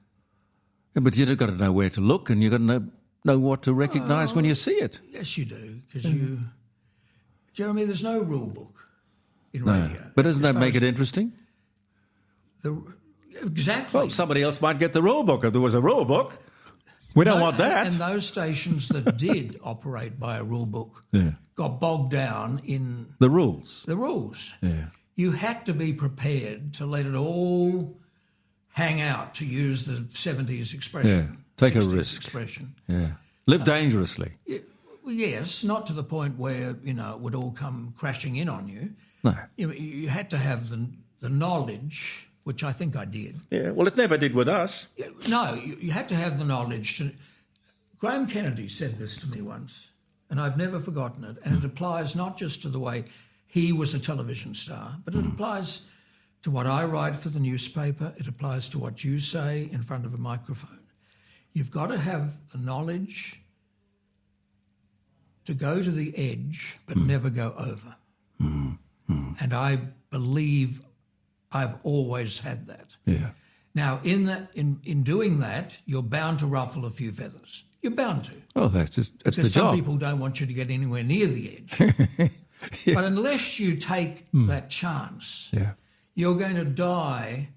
Yeah, but you've got to know where to look and you've got to know what to recognise when you see it. Yes, you do, because Jeremy, there's no rule book in No. radio. But doesn't that make it interesting? Exactly. Well, somebody else might get the rule book if there was a rule book. We don't want that. And those stations that did operate by a rule book got bogged down in the rules. Yeah. You had to be prepared to let it all hang out, to use the 70s expression. Yeah. Take a 60s risk. Expression. Yeah. Live dangerously. Yes, not to the point where, it would all come crashing in on you. No. You had to have the knowledge, which I think I did. Yeah, well, it never did with us. No, you had to have the knowledge. Graham Kennedy said this to me once, and I've never forgotten it, and it applies not just to the way he was a television star, but it applies to what I write for the newspaper. It applies to what you say in front of a microphone. You've got to have the knowledge to go to the edge, but never go over. And I believe I've always had that. Yeah. Now, in doing that, you're bound to ruffle a few feathers. You're bound to. Oh, that's the Because job. some people don't want you to get anywhere near the edge. But unless you take that chance, you're going to die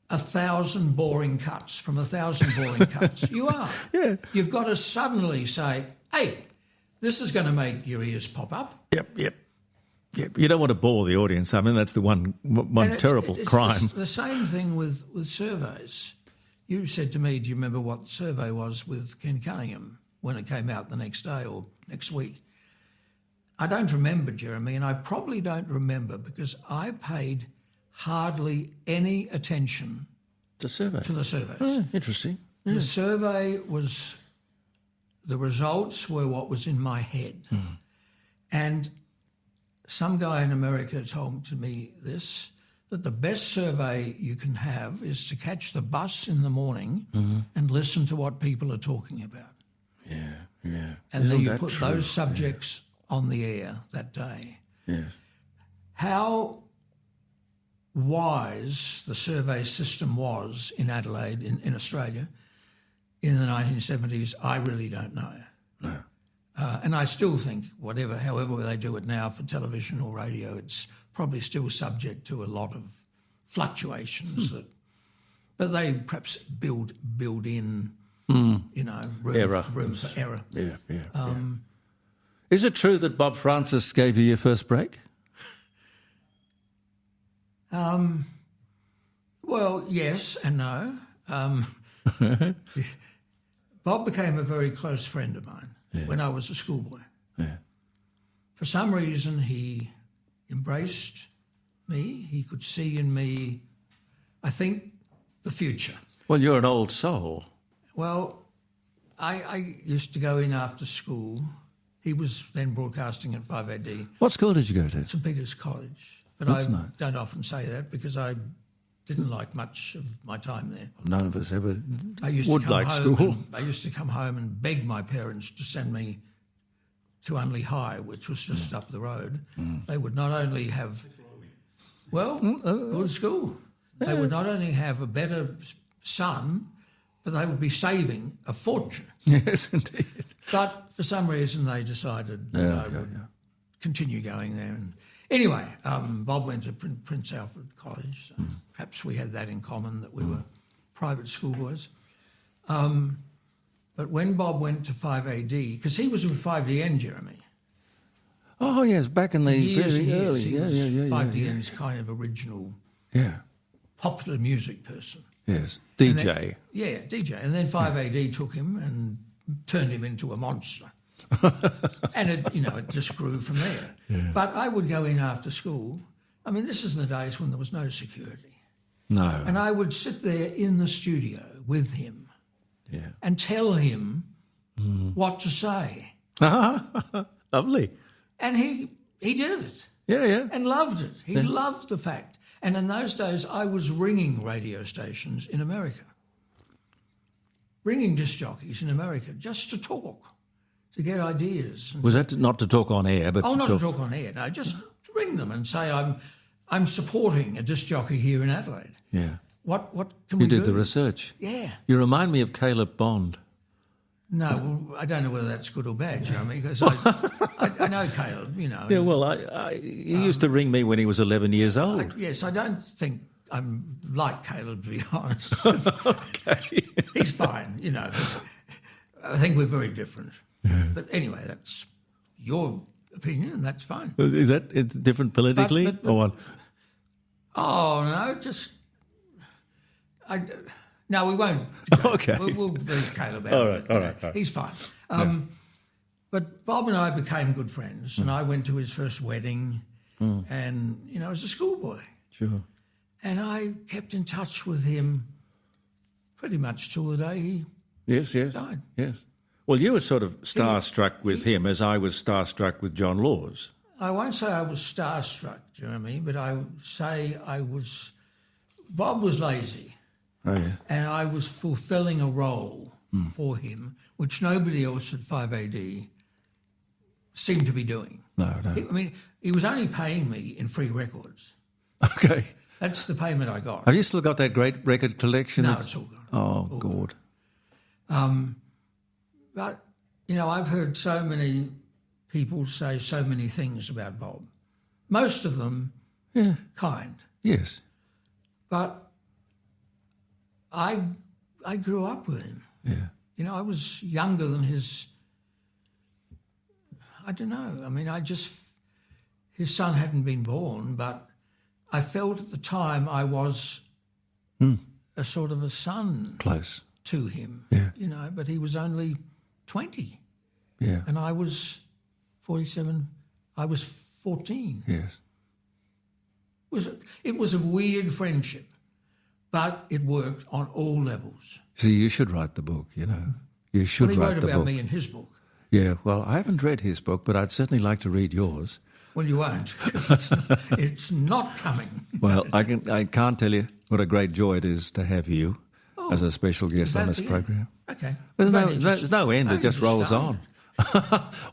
1,000 boring cuts from 1,000 boring cuts. You are. Yeah. You've got to suddenly say, hey, this is going to make your ears pop up. Yep. You don't want to bore the audience. I mean, that's the one terrible crime. The same thing with surveys. You said to me, do you remember what the survey was with Ken Cunningham when it came out the next day or next week? I don't remember, Jeremy, and I probably don't remember because I paid hardly any attention to the surveys. Oh, interesting. The survey was, the results were what was in my head. And some guy in America told to me this, that the best survey you can have is to catch the bus in the morning and listen to what people are talking about. Yeah. And then you put those subjects on the air that day. Yes. How wise the survey system was in Adelaide, in Australia, in the 1970s, I really don't know. No. And I still think however they do it now for television or radio, it's probably still subject to a lot of fluctuations but they perhaps build in, room for error. Yeah. Is it true that Bob Francis gave you your first break? Well, yes and no. Bob became a very close friend of mine when I was a schoolboy. Yeah. For some reason, he embraced me. He could see in me, I think, the future. Well, you're an old soul. Well, I used to go in after school. He was then broadcasting at 5AD. What school did you go to? St Peter's College. But I don't often say that because I didn't like much of my time there. None of us ever would like school. I used to come home and beg my parents to send me to Unley High, which was just up the road. They would not only have, good school. They would not only have a better son, but they would be saving a fortune. Yes, indeed. But for some reason they decided that I would continue going there. And anyway, Bob went to Prince Alfred College. So perhaps we had that in common, that we were private schoolboys. But when Bob went to 5AD, because he was with 5DN, Jeremy. Oh, yes, back in the very early. He was 5DN's kind of original popular music person. Yes, DJ. DJ. And then 5AD took him and turned him into a monster. And it just grew from there. Yeah. But I would go in after school. I mean, this is the days when there was no security. No. And I would sit there in the studio with him and tell him what to say. Lovely. And he did it. Yeah. And loved it. He loved the fact. And in those days, I was ringing radio stations in America. Ringing disc jockeys in America just to talk, to get ideas. Was that not to talk on air? But not to talk on air. No, just to ring them and say, I'm supporting a disc jockey here in Adelaide. Yeah. What can we do? You did the research. Yeah. You remind me of Caleb Bond. No, well, I don't know whether that's good or bad, Jeremy, because I know Caleb, Yeah, well, he used to ring me when he was 11 years old. Yes, I don't think I'm like Caleb, to be honest. Okay. He's fine, I think we're very different. Yeah. But anyway, that's your opinion, and that's fine. Is that it's different politically but, or what? Oh, no, just... No, we won't. Okay. We'll leave Caleb out. All right. He's fine. But Bob and I became good friends, and I went to his first wedding, and, as a schoolboy. Sure. And I kept in touch with him pretty much till the day he died. Yes. Well, you were sort of starstruck with him as I was starstruck with John Laws. I won't say I was starstruck, Jeremy, but I would say Bob was lazy. Oh, yeah. And I was fulfilling a role for him, which nobody else at 5AD seemed to be doing. No. He was only paying me in free records. Okay. That's the payment I got. Have you still got that great record collection? No, it's all gone. Oh, God. But, I've heard so many people say so many things about Bob. Most of them kind. Yes. But I grew up with him. Yeah. You know, I was younger than his... I don't know. I mean, his son hadn't been born, but I felt at the time I was a sort of a son Close to him. Yeah. You know, but he was only 20. Yeah. And I was 47. I was 14. Yes. It was a weird friendship, but it worked on all levels. See, you should write the book, you know. You should Well, he write wrote the about book. me in his book. Yeah, well, I haven't read his book, but I'd certainly like to read yours. Well, you won't, because it's not coming. Well, I can't tell you what a great joy it is to have you as a special guest on this program. Okay. There's no end, it just rolls on.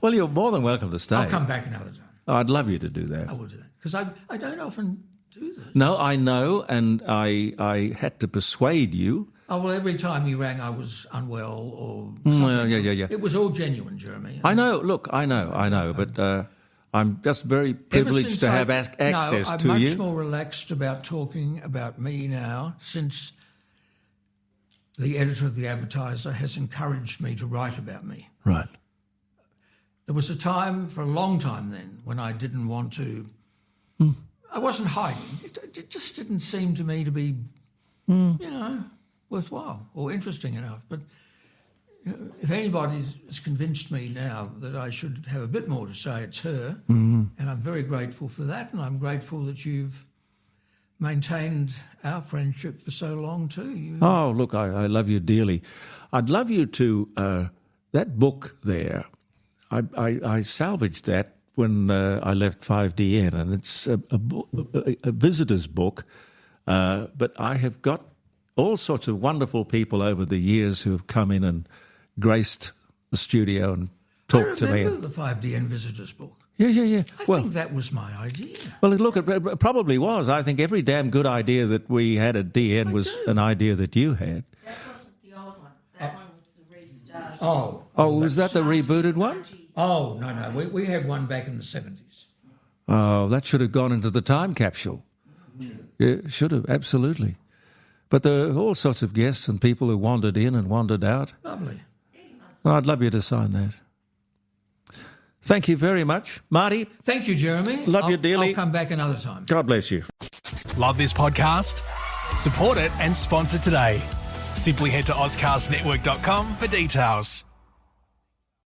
Well, you're more than welcome to stay. I'll come back another time. Oh, I'd love you to do that. I will do that, because I don't often do this. No, I know, and I had to persuade you. Oh, well, every time you rang, I was unwell or something. Yeah. It was all genuine, Jeremy. I know, look, I know, but I'm just very privileged to have access I'm to much you. more relaxed about talking about me now since the editor of the Advertiser has encouraged me to write about me. Right. There was a time, for a long time then, when I didn't want to... I wasn't hiding. It just didn't seem to me to be, you know, worthwhile or interesting enough. But you know, if anybody has convinced me now that I should have a bit more to say, it's her. And I'm very grateful for that, and I'm grateful that you've maintained our friendship for so long too. Oh, look, I love you dearly. I'd love you to... that book there, I salvaged that when I left 5DN, and it's a visitor's book, but I have got all sorts of wonderful people over the years who have come in and graced the studio and talked to me. I remember the 5DN visitors book. Yeah. I think that was my idea. Well, look, it probably was. I think every damn good idea that we had at DN was an idea that you had. That wasn't the old one. That one was the restart. Oh, was that the rebooted one? Oh, no. We had one back in the 70s. Oh, that should have gone into the time capsule. Yeah, should have, absolutely. But there are all sorts of guests and people who wandered in and wandered out. Lovely. Well, I'd love you to sign that. Thank you very much. Marty. Thank you, Jeremy. Love you dearly. I'll come back another time. God bless you. Love this podcast? Support it and sponsor today. Simply head to ozcastnetwork.com for details.